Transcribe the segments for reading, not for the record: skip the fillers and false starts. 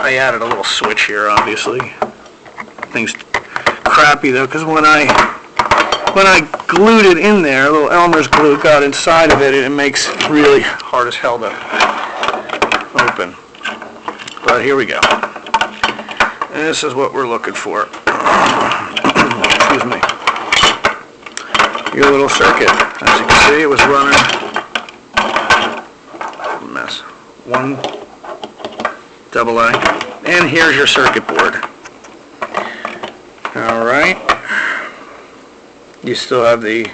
I added a little switch here, obviously. Thing's crappy though, because when I glued it in there, a little Elmer's glue got inside of it, and it makes it really hard as hell to open. But here we go. And this is what we're looking for. Excuse me. Your little circuit. As you can see, it was running. Mess. One AA. And here's your circuit board. Alright. You still have the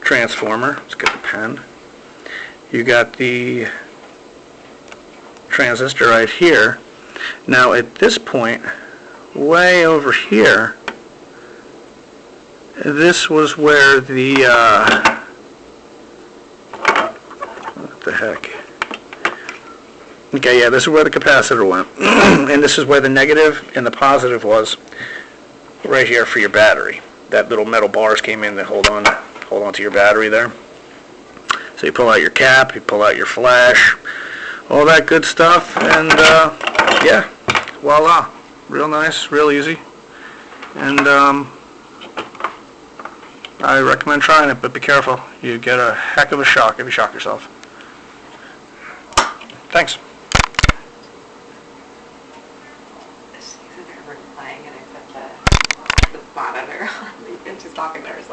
transformer. Let's get the pen. You got the transistor right here. Now at this point, way over here, this was where the, what the heck? Okay, yeah, this is where the capacitor went. And this is where the negative and the positive was, right here for your battery. That little metal bars came in that hold on to your battery there. So you pull out your cap, you pull out your flash, all that good stuff, and yeah, voila. Real nice, real easy. And I recommend trying it, but be careful. You get a heck of a shock if you shock yourself. Thanks. She's in her room playing, and I put the monitor on, and she's talking to herself.